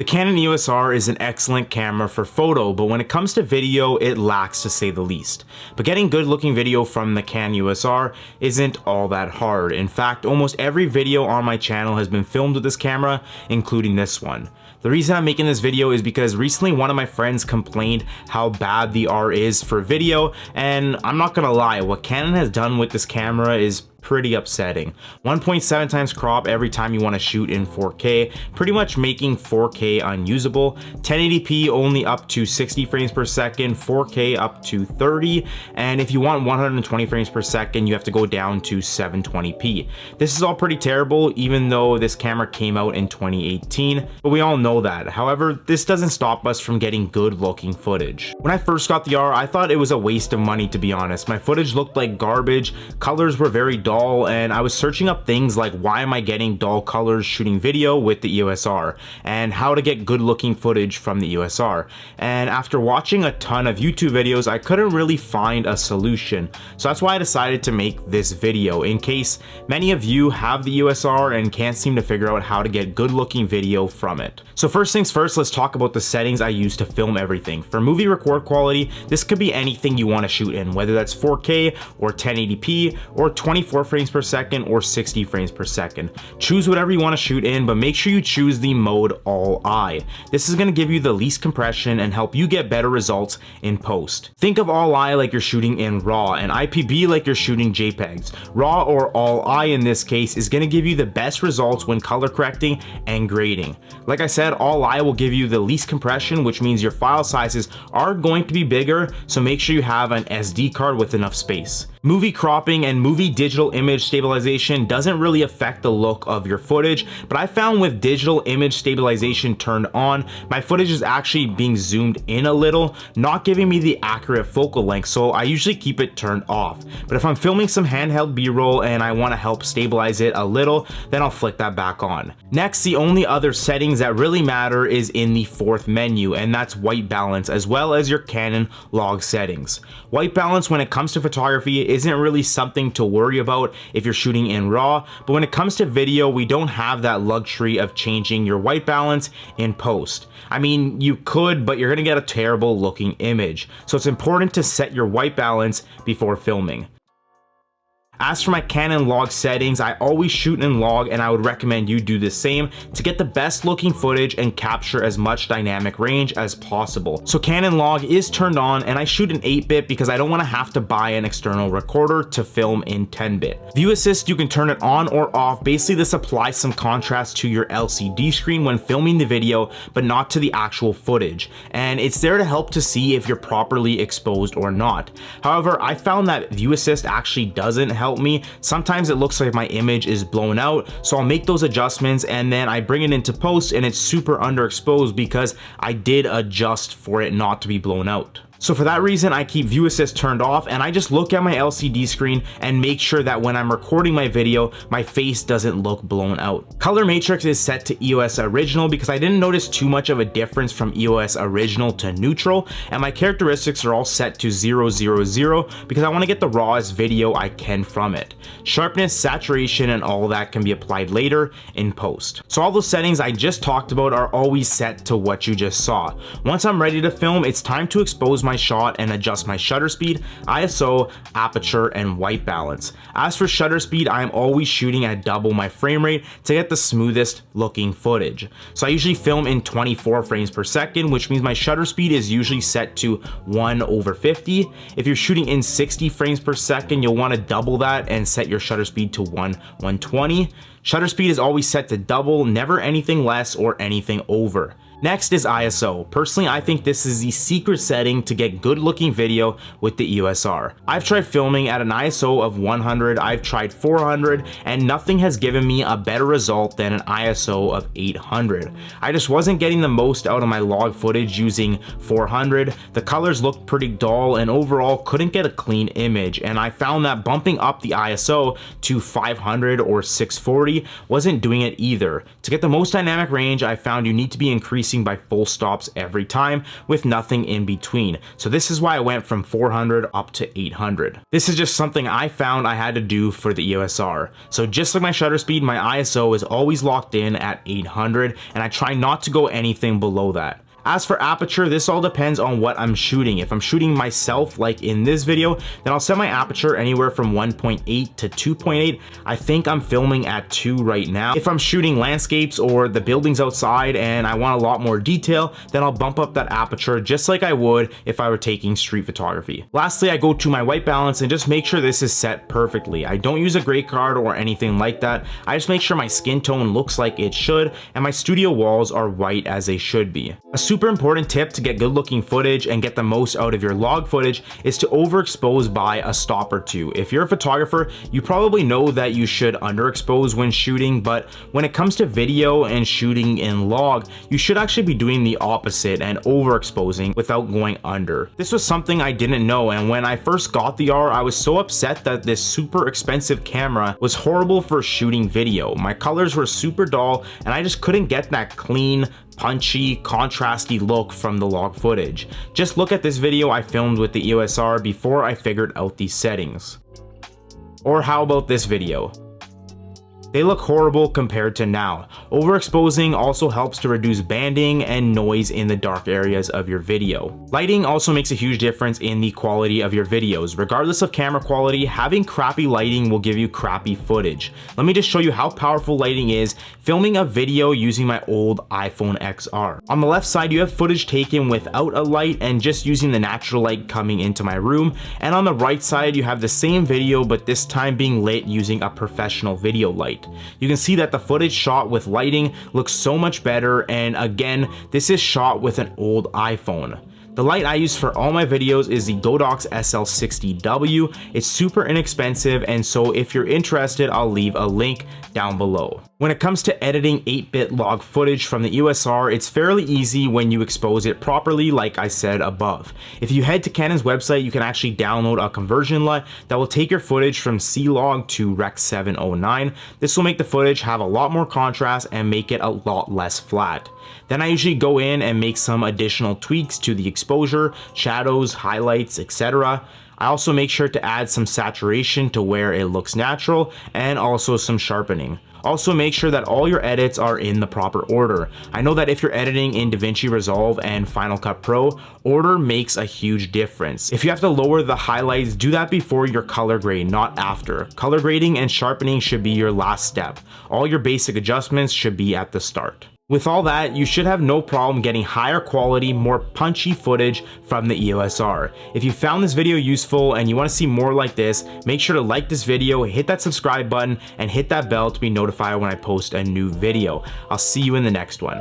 The Canon EOS R is an excellent camera for photo, but when it comes to video, it lacks to say the least. But getting good looking video from the Canon EOS R isn't all that hard. In fact, almost every video on my channel has been filmed with this camera, including this one. The reason I'm making this video is because recently one of my friends complained how bad the R is for video, and I'm not gonna lie, what Canon has done with this camera is pretty upsetting. 1.7 times crop every time you want to shoot in 4K, pretty much making 4K unusable. 1080p only up to 60 frames per second, 4K up to 30, and if you want 120 frames per second, you have to go down to 720p. This is all pretty terrible, even though this camera came out in 2018, but we all know that. However, this doesn't stop us from getting good looking footage. When I first got the R, I thought it was a waste of money, to be honest. My footage looked like garbage, colors were very dull, and I was searching up things like why am I getting dull colors shooting video with the EOS R, and how to get good looking footage from the EOS R. And after watching a ton of YouTube videos, I couldn't really find a solution. So that's why I decided to make this video, in case many of you have the EOS R and can't seem to figure out how to get good looking video from it. So first things first, let's talk about the settings I use to film everything. For movie record quality, this could be anything you want to shoot in, whether that's 4K or 1080p or 24 frames per second or 60 frames per second. Choose whatever you want to shoot in, but make sure you choose the mode all eye. This is going to give you the least compression and help you get better results in post. Think of all eye like you're shooting in RAW, and IPB like you're shooting JPEGs. RAW, or all eye in this case, is going to give you the best results when color correcting and grading. Like I said, all eye will give you the least compression, which means your file sizes are going to be bigger, so make sure you have an SD card with enough space. Movie cropping and movie digital image stabilization doesn't really affect the look of your footage, but I found with digital image stabilization turned on, my footage is actually being zoomed in a little, not giving me the accurate focal length, so I usually keep it turned off. But if I'm filming some handheld B-roll and I want to help stabilize it a little, then I'll flick that back on. Next, the only other settings that really matter is in the fourth menu, and that's white balance, as well as your Canon log settings. White balance when it comes to photography isn't really something to worry about if you're shooting in RAW, but when it comes to video, we don't have that luxury of changing your white balance in post. I mean, you could, but you're gonna get a terrible looking image. So it's important to set your white balance before filming. As for my Canon log settings, I always shoot in log, and I would recommend you do the same to get the best looking footage and capture as much dynamic range as possible. So Canon log is turned on, and I shoot in 8-bit because I don't want to have to buy an external recorder to film in 10-bit. View assist, you can turn it on or off. Basically, this applies some contrast to your LCD screen when filming the video, but not to the actual footage. And it's there to help to see if you're properly exposed or not. However, I found that view assist actually doesn't help me. Sometimes it looks like my image is blown out, so I'll make those adjustments and then I bring it into post and it's super underexposed because I did adjust for it not to be blown out. So for that reason, I keep view assist turned off, and I just look at my LCD screen and make sure that when I'm recording my video, my face doesn't look blown out. Color matrix is set to EOS original because I didn't notice too much of a difference from EOS original to neutral, and my characteristics are all set to 000 because I want to get the rawest video I can from it. Sharpness, saturation, and all that can be applied later in post. So all those settings I just talked about are always set to what you just saw. Once I'm ready to film, it's time to expose my shot and adjust my shutter speed, ISO, aperture, and white balance. As for shutter speed, I am always shooting at double my frame rate to get the smoothest looking footage. So I usually film in 24 frames per second, which means my shutter speed is usually set to 1/50. If you're shooting in 60 frames per second, you'll want to double that and set your shutter speed to 1/120. Shutter speed is always set to double, never anything less or anything over. Next is ISO. Personally, I think this is the secret setting to get good looking video with the EOS R. I've tried filming at an ISO of 100, I've tried 400, and nothing has given me a better result than an ISO of 800. I just wasn't getting the most out of my log footage using 400. The colors looked pretty dull and overall couldn't get a clean image, and I found that bumping up the ISO to 500 or 640 wasn't doing it either. To get the most dynamic range, I found you need to be increasing decreasing by full stops every time with nothing in between. So this is why I went from 400 up to 800. This is just something I found I had to do for the EOS R. So just like my shutter speed, my ISO is always locked in at 800, and I try not to go anything below that. As for aperture, this all depends on what I'm shooting. If I'm shooting myself like in this video, then I'll set my aperture anywhere from 1.8 to 2.8. I think I'm filming at 2 right now. If I'm shooting landscapes or the buildings outside and I want a lot more detail, then I'll bump up that aperture just like I would if I were taking street photography. Lastly, I go to my white balance and just make sure this is set perfectly. I don't use a gray card or anything like that. I just make sure my skin tone looks like it should and my studio walls are white as they should be. A super important tip to get good looking footage and get the most out of your log footage is to overexpose by a stop or two. If you're a photographer, you probably know that you should underexpose when shooting, but when it comes to video and shooting in log, you should actually be doing the opposite and overexposing without going under. This was something I didn't know, and when I first got the R, I was so upset that this super expensive camera was horrible for shooting video. My colors were super dull and I just couldn't get that clean, punchy, contrasty look from the log footage. Just look at this video I filmed with the EOS R before I figured out these settings. Or how about this video? They look horrible compared to now. Overexposing also helps to reduce banding and noise in the dark areas of your video. Lighting also makes a huge difference in the quality of your videos. Regardless of camera quality, having crappy lighting will give you crappy footage. Let me just show you how powerful lighting is filming a video using my old iPhone XR. On the left side, you have footage taken without a light and just using the natural light coming into my room. And on the right side, you have the same video, but this time being lit using a professional video light. You can see that the footage shot with lighting looks so much better, and again, this is shot with an old iPhone. The light I use for all my videos is the Godox SL60W. It's super inexpensive, and so if you're interested, I'll leave a link down below. When it comes to editing 8-bit log footage from the EOS R, it's fairly easy when you expose it properly, like I said above. If you head to Canon's website, you can actually download a conversion LUT that will take your footage from C-Log to Rec 709. This will make the footage have a lot more contrast and make it a lot less flat. Then I usually go in and make some additional tweaks to the exposure, shadows, highlights, etc. I also make sure to add some saturation to where it looks natural and also some sharpening. Also make sure that all your edits are in the proper order. I know that if you're editing in DaVinci Resolve and Final Cut Pro, order makes a huge difference. If you have to lower the highlights, do that before your color grade, not after. Color grading and sharpening should be your last step. All your basic adjustments should be at the start. With all that, you should have no problem getting higher quality, more punchy footage from the EOS R. If you found this video useful and you want to see more like this, make sure to like this video, hit that subscribe button, and hit that bell to be notified when I post a new video. I'll see you in the next one.